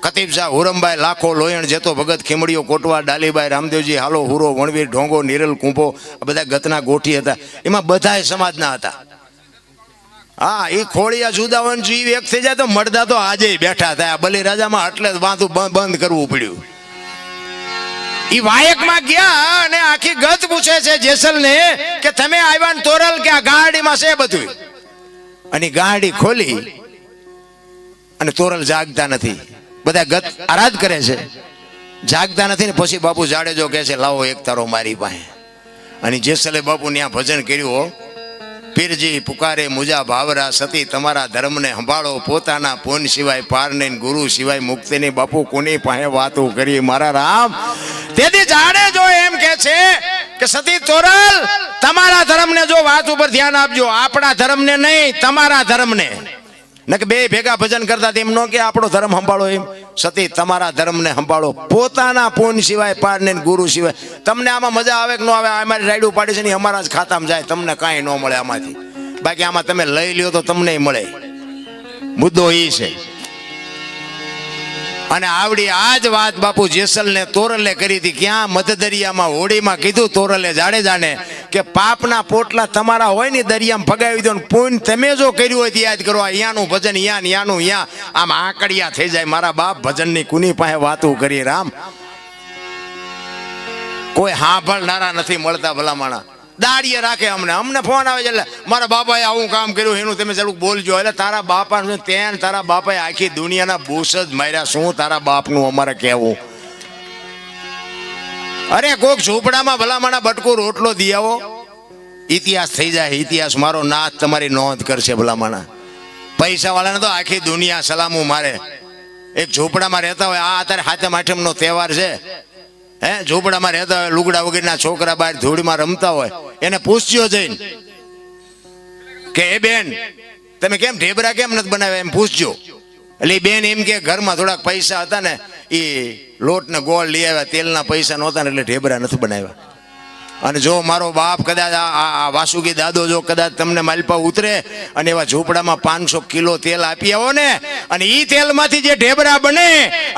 કતીબ શાહ, હુરમભાઈ, લાખો, લોયણ, જેતો ભગત, ખીમડીઓ, કોટવા, ડાલીભાઈ, રામદેવજી, હાલો, હુરો, વણવીર, ઢોંગો, નિરલ, કુંભો, આ બધા ગતના ગોઠી હતા. એમાં બધા સમાજના હતા. હા, એ ખોળિયા જુદાવન જીવ એક થઈ જાય તો મળદા તો આજે બેઠા થાય. બલિરાજામાં એટલે જ વાંધું બંધ કરવું પડ્યું. ઈ વાયકમાં ગયા અને આખી ગત પૂછે છે જેસલને કે તમે આવ્યા ને તોરલ કે આ ગાડીમાં છે બધું? અને ગાડી ખોલી અને તોરલ જાગતા નથી. બધા ગત આરાધ કરે છે, જાગતા નથી ને પછી બાપુ જાડેજો કહે છે લાવો એક તારો મારી પાસે. અને જેસલે બાપુ ત્યાં ભજન કર્યું. પીરજી પુકારે મુજા ભાવરા, સતી તમારા ધર્મને સંભાળો, પોતાના પૂન સિવાય પાર નહીં, ગુરુ સિવાય મુક્તિ નહીં. બાપુ કોની પાસે વાતો કરી મારા રામ? તેથી જાડેજો એમ કે છે કે સતી તોરલ તમારા ધર્મને જો વાત ઉપર ધ્યાન આપજો, આપણા ધર્મને નહીં, તમારા ધર્મને. ને કે બે ભેગા ભજન કરતા તેમ નો કે આપણો ધર્મ સંભાળો એમ. સતી તમારા ધર્મને સંભાળો, પોતાના પૂન સિવાય પાર નહીં, ગુરુ સિવાય. તમને આમાં મજા આવે કે ન આવે? અમારી રાયડું પાડી છે ને અમારા જ ખાતામાં જાય, તમને કાંઈ ન મળે આમાંથી. બાકી આમાં તમે લઈ લ્યો તો તમને મળે. મુદ્દો એ છે. અને આવડી આ જ વાત બાપુ જેસલને તોરલે કરી હતી. ક્યાં? મધદરિયામાં, હોડીમાં કીધું તોરલે જાડેજાને કે પાપના પોટલા તમારા હોય ને દરિયામાં ફગાવી દો, પુણ્ય તમે જો કર્યું હોય તો યાદ કરો. અહીંયાનું ભજન અહીંયાનું અહીંયા, આમ આકડિયા થઈ જાય. મારા બાપ ભજનની કુની પાસે વાતો કરી રામ? કોઈ સાંભળનારા નથી મળતા ભલામણા. દાડીએ રાખે. અમને ફોન આવે છે એટલે મારા બાપાએ આવું કામ કર્યું એનું તમે જરૂર બોલજો. એટલે તારા બાપા તારા બાપાએ આખી દુનિયાના બૂસ જ માર્યા. શું તારા બાપનું અમારે કહેવું? અરે કોક ઝૂંપડામાં ભલામણા બટકું રોટલો દિયાવો, ઇતિહાસ થઈ જાય. ઇતિહાસ મારો નાથ તમારી નોંધ કરશે ભલામણા. પૈસા વાળાને તો આખી દુનિયા સલામું મારે. એક ઝૂંપડામાં રહેતા હોય, આ અત્યારે હાથમ આઠમનો તહેવાર છે, હે, ઝૂંપડામાં રહેતા હોય, લુગડા વગરના છોકરા બહાર ધૂળમાં રમતા હોય, એને પૂછજો જઈને કે એ બેન તમે કેમ ઢેબરા કેમ નથી બનાવ્યા? એમ પૂછજો. એટલે બેન એમ કે ઘરમાં થોડાક પૈસા હતા ને એ લોટ ને ગોળ લઈ આવ્યા, તેલના પૈસા નહોતા ને એટલે ઢેબરા નથી બનાવ્યા. અને જો મારો બાપ કદાચ આ વાસુકી દાદો જો કદાચ તમને માલપા ઉતરે અને એવા ઝૂંપડામાં 500 કિલો તેલ આપી આવો ને, અને ઈ તેલમાંથી જે ઢેબરા બને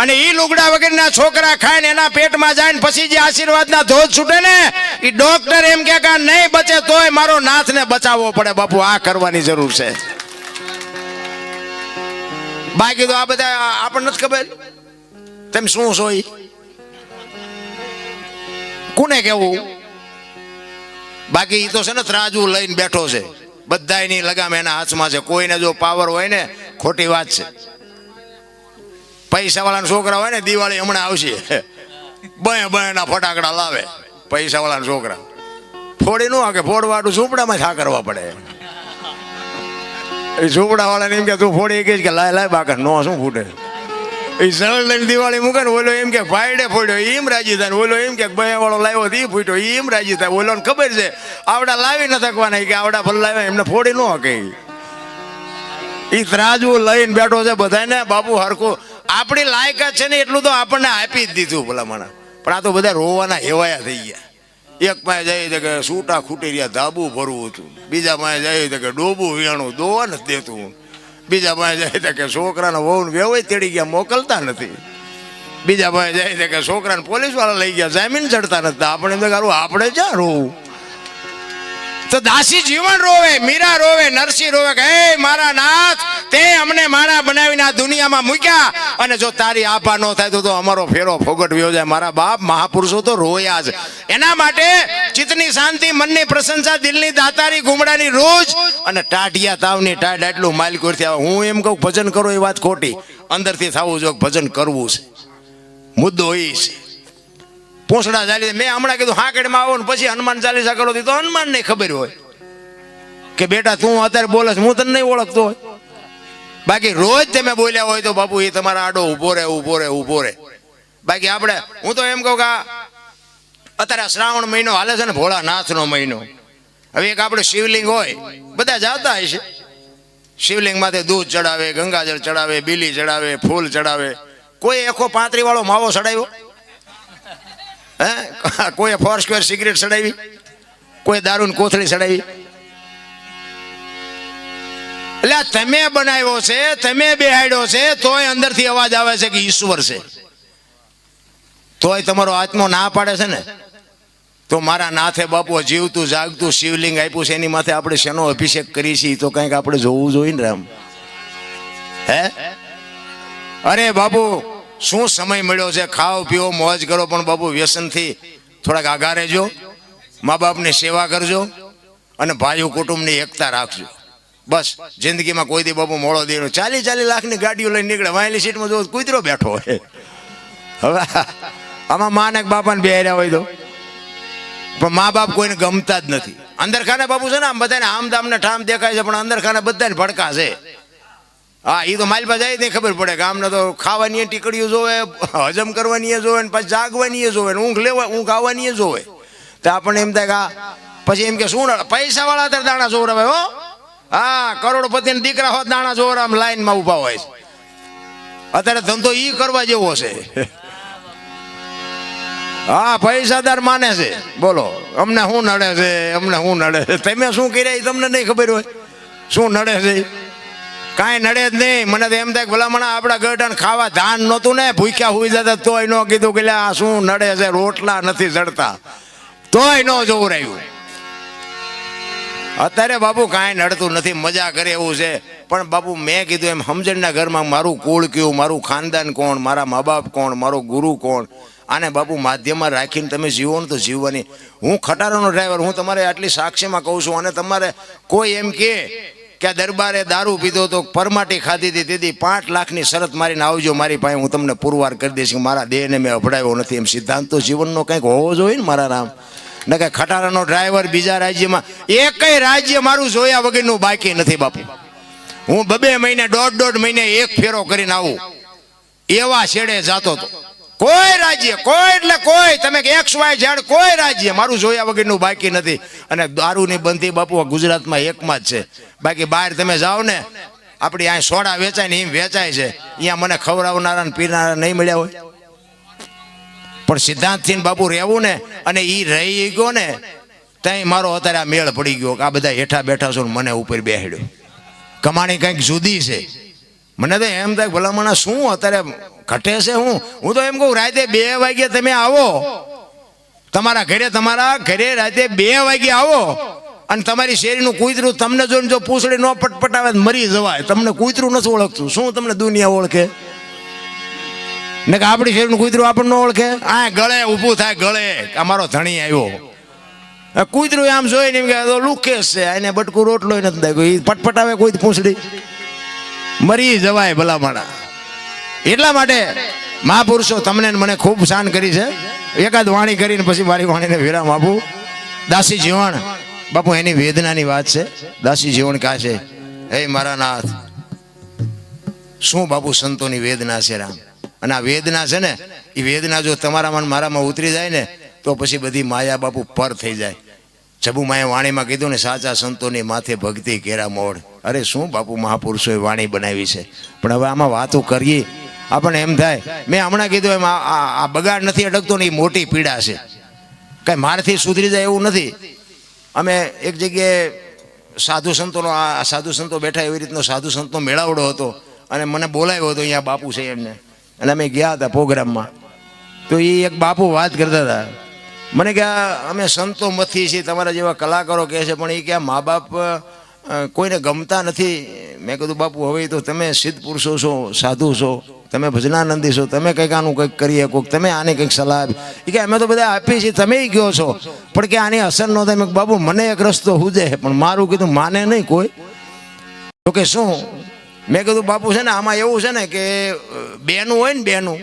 અને ઈ લુગડા વગરના છોકરા ખાય ને એના પેટમાં જાય ને પછી જે આશીર્વાદના ધોધ છૂટે ને, ઈ ડોક્ટર એમ કે નહીં બચે તોય મારો નાથને બચાવવો પડે. બાપુ આ કરવાની જરૂર છે. બાકી તો આ બધા આપણને નથી ખબર તમે શું છો. કોને કેવું? બાકી ઈ તો છે ને ત્રાજુ લઈને બેઠો છે, બધાયની લગામ એના હાથમાં છે. કોઈને જો પાવર હોય ને, ખોટી વાત છે. પૈસા વાળાના છોકરા હોય ને, દિવાળી હમણાં આવશે, બના ફટાકડા લાવે. પૈસા વાળાના છોકરા ફોડી નો કે ફોડવાટું ઝૂંપડામાં છા કરવા પડે. એ ઝૂંપડા વાળાને એમ કે તું ફોડી ગઈ કે લાય બાકા નો શું ફૂટે. એ સરળ લઈને દિવાળી મૂકે ને, ઓલો એમ કે ભાઈડે ફોડ્યો એમ રાજી થાય, ઓલો એમ કે બયા વાળો લાવ્યો એ ફૂટ્યો એમ રાજી થાય. ઓલોને ખબર છે આવડા લાવી ન થકવાના કે આવડા ફલ લાવ્યા એમને ફોડી ન હકે. એ ત્રાજુ લઈને બેઠો છે બધાને. બાપુ હરખું આપણી લાયકાત છે ને એટલું તો આપણને આપી જ દીધું ભલામણા. પણ આ તો બધા રોવાના હેવાયા થઈ ગયા. એક પાસે જાય કે સૂટા ખૂટી રહ્યા, ધાબુ ભરવું હતું. બીજા પાસે જાય કે ડોબું વિયાણું દોવા નથી દેતું. બીજા પાસે જાય કે છોકરાના વહુને વેવાય તેડી ગયા, મોકલતા નથી. બીજા પાસે જાય કે છોકરાને પોલીસ વાળા લઈ ગયા, જામીન ચડતા નથી. આપણે એમ કરું આપણે ક્યાં રોવું? તો દાસી જીવન રોવે, મીરા રોવે, નરસિંહ રોવે કે હે મારા નાથ તે અમને મારા બનાવીને આ દુનિયામાં મૂક્યા, અને જો તારી આભા ન થાય તો અમારો ફેરો ફોગટ વ્યો જાય. મારા બાપ મહાપુરુષો તો રોયા જ. એના માટે ચિત્તની શાંતિ, મનની પ્રશંસા, દિલની દાતારી, ગુમડાની રોજ અને ટાઢિયા તાવની ટાઢ આટલું માલિકોરથી આવે. હું એમ કહું ભજન કરો એ વાત ખોટી, અંદરથી થવું જો ભજન કરવું છે. મુદ્દો એ છે. પૂંછડા ચાલી મેં હમણાં કીધું હાંકડીમાં આવો ને પછી હનુમાન ચાલીસા કરો તો હનુમાન ને ખબર હોય કે બેટા તું અત્યારે બોલે હું તને નહીં ઓળખતો હોય. બાકી રોજ તમે બોલ્યા હોય તો બાપુ એ તમારા આડો ઊભો રહે ઊભો રહે ઊભો રહે. બાકી આપણે હું તો એમ કહું કે અત્યારે શ્રાવણ મહિનો હાલે છે ને ભોળાનાથનો મહિનો. હવે એક આપણે શિવલિંગ હોય બધા જાતા હોય છે શિવલિંગ માથે દૂધ ચડાવે ગંગાજળ ચડાવે બીલી ચડાવે ફૂલ ચડાવે. કોઈ 135 વાળો માવો ચડાવ્યો હે? કોઈ 4 સ્ક્વેર સિગરેટ ચડાવી કોઈ દારૂની કોથળી ચડાવી. એટલે તમે બનાવ્યો છે તમે બેહાડ્યો છે તોય અંદરથી અવાજ આવે છે કે ઈશ્વર છે. તોય તમારો આત્મા ના પાડે છે ને તો મારા નાથે બાપુ જીવતું જાગતું શિવલિંગ આપ્યું છે એની માથે આપણે શેનો અભિષેક કરી છીએ તો કંઈક આપણે જોવું જોઈએ ને રામ. હે અરે બાપુ શું સમય મળ્યો છે ખાઓ પીઓ મોજ કરો પણ બાપુ વ્યસનથી થોડાક આઘા રહેજો. મા બાપની સેવા કરજો અને ભાઈઓ કુટુંબની એકતા રાખજો. બસ જિંદગીમાં કોઈ દી બાપુ મોડો દેનો 40 લાખની ગાડીઓ લઈને નીકળે વાયલી સીટમાં જો કૂતરો બેઠો હોય. હવે આમાં મા ને બાપાને બેહર્યા હોય તો પણ મા બાપ કોઈને ગમતા જ નથી. અંદર ખાને બાપુ છે ને આમ બધાને આમ દામ ને ઠામ દેખાય છે પણ અંદર ખાને બધાને ભડકા છે. હા એ તો માલપા જાય નહીં ખબર પડે કે આમને તો ખાવાની ટીકડીઓ જોવે હજમ કરવાની જોવે ને પછી જાગવાની જોવે ને ઊંઘ આવવાની જોવે. તો આપણને એમ થાય કે પછી એમ કે શું પૈસા વાળા અત્યારે દાણા જોવરાવે હો. હા કરોડપતિ ને દીકરા હોત દાણા જોવરામ લાઈનમાં ઉભા હોય છે. અત્યારે ધંધો ઈ કરવા જેવો છે. હા પૈસાદાર માને છે બોલો અમને શું નડે છે અમને શું નડે છે. તમે શું કર્યા એ તમને નહીં ખબર હોય શું નડે છે કાંઈ નડે જ નહીં. મને તો એમ થાય ભલામણા આપણા ગઢાને ખાવા ધાન નહોતું ને ભૂખ્યા હુઈ જતા તોય ન કીધું કે આ શું નડે છે રોટલા નથી ચડતા તોય ન જોવરાયું. અત્યારે બાપુ કાંઈ નડતું નથી મજા કરે એવું છે. પણ બાપુ મેં કીધું એમ સમજણના ઘરમાં મારું કુળ કયું મારું ખાનદાન કોણ મારા મા બાપ કોણ મારો ગુરુ કોણ આને બાપુ માધ્યમમાં રાખીને તમે જીવો ને તો જીવવાની. હું ખટારાનો ડ્રાઈવર હું તમારે આટલી સાક્ષીમાં કહું છું. અને તમારે કોઈ એમ કે આ દરબારે દારૂ પીધો તો પરમાટી ખાધી હતી તેથી 5 લાખની શરત મારીને આવજો મારી પાસે હું તમને પુરવાર કરી દઈશ કે મારા દેહને મેં અભડાવ્યો નથી. એમ સિદ્ધાંત તો જીવનનો કંઈક હોવો જોઈએ ને મારા રામ. ને કે ખટારાનો ડ્રાઈવર બીજા રાજ્યમાં એકય રાજ્ય મારું જોયા વગરનું બાકી નથી બાપુ. હું 2 મહિને 1.5 મહિને એક ફેરો કરીને આવું એવા છેડે જાતો હતો. કોઈ રાજ્ય કોઈ એટલે કોઈ તમે XYZ કોઈ રાજ્ય મારું જોયા વગરનું બાકી નથી. અને દારૂની બંધી બાપુ ગુજરાતમાં એકમાં જ છે. બાકી બહાર તમે જાઓ ને આપણી અહીં સોડા વેચાય ને એમ વેચાય છે. અહીંયા મને ખવડાવનારા ને પીનારા નહીં મળ્યા હોય. પણ સિદ્ધાંતથી બાપુ રહેવું ને અને એ રહી ગયો ને ત્યાં મારો અત્યારે આ મેળ પડી ગયો કે આ બધા હેઠા બેઠા છો ને મને ઉપર બેહાડ્યો. કમાણી કંઈક જુદી છે. મને તો એમ થાય ભલામણા શું અત્યારે ઘટે છે. હું તો એમ કહું રાતે 2 વાગ્યે તમે આવો તમારા ઘરે રાતે 2 વાગ્યે આવો અને તમારી શેરીનું કૂતરું તમને જોઈને જો પૂંછડી ન પટપટાવે મરી જવાય. તમને કૂતરું નથી ઓળખતું શું તમને દુનિયા ઓળખે ને કે આપણી શેરીનું કૂતરું આપણને ન ઓળખે. આ ગળે ઊભું થાય ગળે અમારો ધણી આવ્યો કૂતરું આમ જોઈને એમ કે લુકેશ છે એને બટકું રોટલો નથી થાય પટપટાવે કોઈ પૂંછડી મરી જવાય ભલામણા. એટલા માટે મહાપુરુષો તમને મને ખૂબ શાન કરી છે. એકાદ વાણી કરીને પછી મારી વાણીને વિરામ આપું. દાસી જીવણ બાપુ એની વેદનાની વાત છે. દાસી જીવણ કહે છે હે મારા નાથ શું બાપુ સંતોની વેદના છે રામ. અને આ વેદના છે ને એ વેદના જો તમારામાં મારામાં ઉતરી જાય ને તો પછી બધી માયા બાપુ પર થઈ જાય. જબુમાએ વાણીમાં કીધું ને સાચા સંતોની માથે ભક્તિ કેરા મોડ. અરે શું બાપુ મહાપુરુષોએ વાણી બનાવી છે. પણ હવે આમાં વાતો કરીએ આપણને એમ થાય મેં હમણાં કીધું એમ આ બગાડ નથી અટકતો ને એ મોટી પીડા છે. કાંઈ મારથી સુધરી જાય એવું નથી. અમે એક જગ્યાએ સાધુ સંતો બેઠા એવી રીતનો સાધુ સંતનો મેળાવડો હતો અને મને બોલાવ્યો હતો અહીંયા બાપુ છે એમને અને અમે ગયા હતા પ્રોગ્રામમાં. તો એ એક બાપુ વાત કરતા હતા મને કે અમે સંતો મથી છીએ તમારા જેવા કલાકારો કહે છે પણ એ કે મા બાપ કોઈને ગમતા નથી. મેં કીધું બાપુ હવે તો તમે સિદ્ધ પુરુષો છો સાધુ છો તમે ભજનાનંદી છો તમે કંઈક આનું કંઈક કરીએ કોઈક તમે આને કંઈક સલાહ એ કે અમે તો બધા આપીએ છીએ તમે કહો છો પણ કે આની અસર ન થાય. બાપુ મને એક રસ્તો હુજે પણ મારું કીધું માને નહીં કોઈ. તો કે શું મેં કીધું બાપુ છે ને આમાં એવું છે ને કે બેનું હોય ને બેનું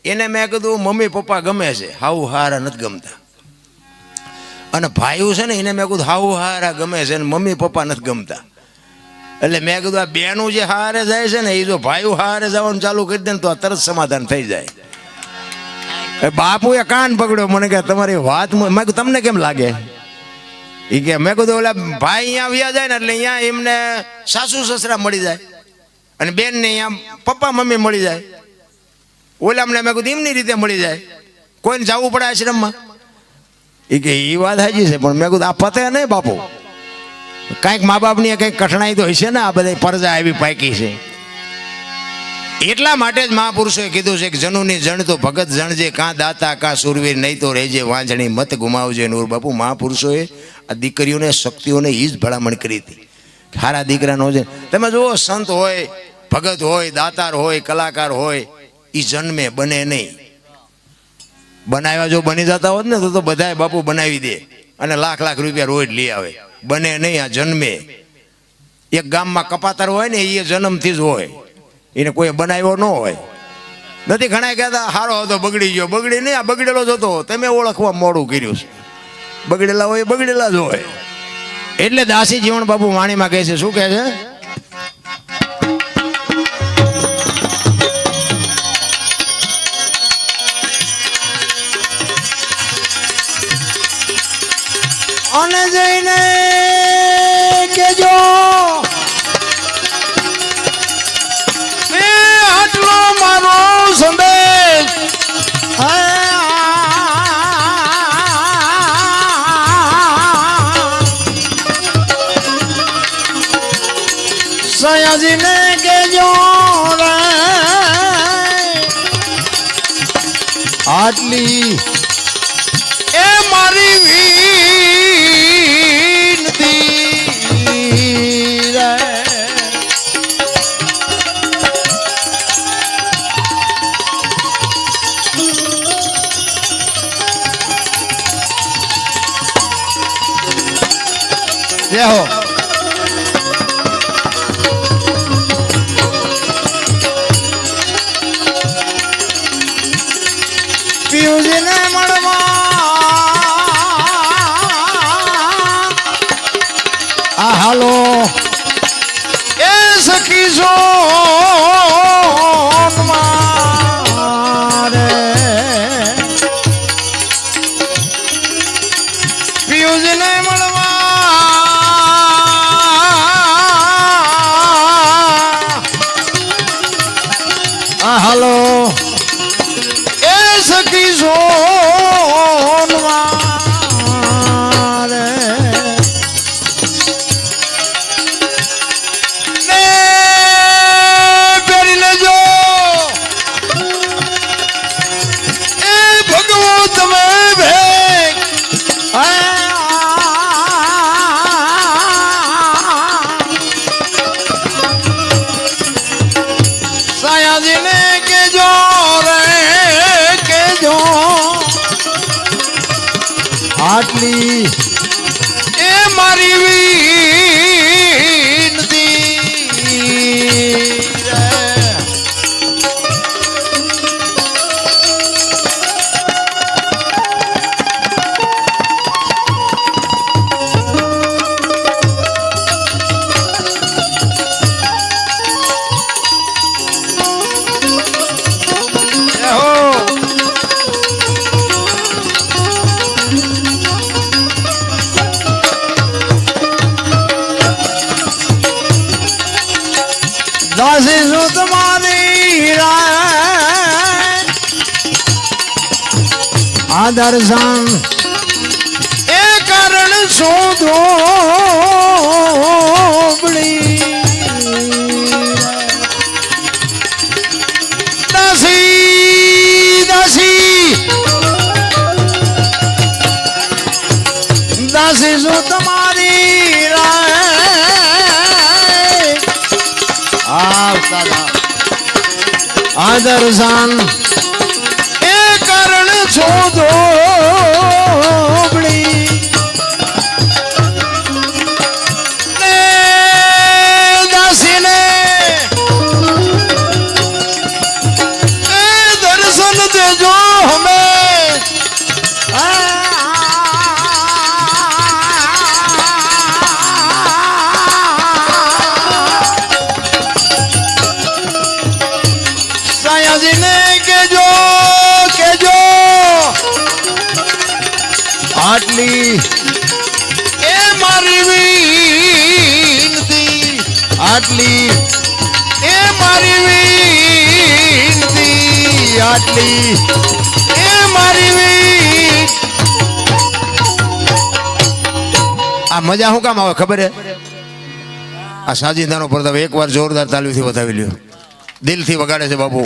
એને મેં કીધું મમ્મી પપ્પા ગમે છે, હાઉ હારા નથી ગમતા. અને ભાઈઓ છે ને એને મેં કીધું હાઉ હારા ગમે છે, ને મમ્મી પપ્પા નથી ગમતા. એટલે મેં કીધું આ બેનું જે હારે જાય છે ને, એ જો ભાઈઓ હારે જવાનું ચાલુ કરી દે ને તો આ તરત સમાધાન થઈ જાય. બાપુએ કાન પકડ્યો, મને કે તમારી વાત મેં કીધું તમને કેમ લાગે? એ કે મેં કીધું ઓલા ભાઈ અહીંયા વ્યા જાય ને એટલે અહીંયા એમને સાસુ સસરા મળી જાય, અને બેન ને અહીંયા પપ્પા મમ્મી મળી જાય. ઓલામને મેં કીધું એમની રીતે મળી જાય, કોઈને જવું પડે આશ્રમમાં. એ કે એ વાત સાચી છે, પણ મેં કીધું આ પતે નહીં બાપુ, કાંઈક મા બાપની કંઈક કઠણાઈ તો હશે ને, આ બધા પરજા એવી પાકી છે. એટલા માટે જ મહાપુરુષોએ કીધું છે કે જનુની જણ તો ભગત જણજે, કાં દાતા કાં સુરવીર, નહીં તો રહેજે વાંજણી, મત ગુમાવજે નૂર. બાપુ મહાપુરુષોએ આ દીકરીઓને શક્તિઓને એ જ ભલામણ કરી હતી, સારા દીકરાનો છે. તમે જુઓ સંત હોય, ભગત હોય, દાતાર હોય, કલાકાર હોય, એ જન્મે બને નહીં. બનાવ્યા જો બની જતા હોત ને તો બધાય બાપુ બનાવી દે અને લાખ લાખ રૂપિયા રોજ લઈ આવે. બને નહીં, આ જન્મે. એક ગામમાં કપાતર હોય ને એ જન્મથી જ હોય, એને કોઈ બનાવ્યો ન હોય. નથી ઘણા કહેતા હારો હતો બગડી ગયો, બગડી નહીં, આ બગડેલો જ હતો, તમે ઓળખવા મોડું કર્યું છે. બગડેલા હોય બગડેલા જ હોય. એટલે દાસી જીવન બાપુ વાણીમાં કહે છે, શું કહે છે? અને જઈને કેજો આટલો મારો સંદેશ સયાજીને કેજો રે, આટલી એ મારી વિનતી રે. જય હો. પિયુજીને મળવા આ હાલો એ સખી સોનમારે, પિયુજીને મળવા આ હાલો એ સખી સોનમારે. ને પહેરી લેજો એ ભગવો તમે ભેગ, સાયાજીને કેજો રે, કેજો આટલી એ મારી વિનતી રે. દાસી શું તમારી આ દર્શન એ કારણ શોધો દાસી દાસી દાસી શું તમારી આ દર્શન એ કારણ શોધો દાસીને એ દર્શન આટલી એ મારી વિનતી આટલી એ મારી વિનતી આટલી એ મારી આ મજા શું કામ આવે ખબર હે આ સાજિંદાનો પ્રતાપ એકવાર જોરદાર તાલીમથી વધાવી લ્યો દિલથી વગાડે છે બાપુ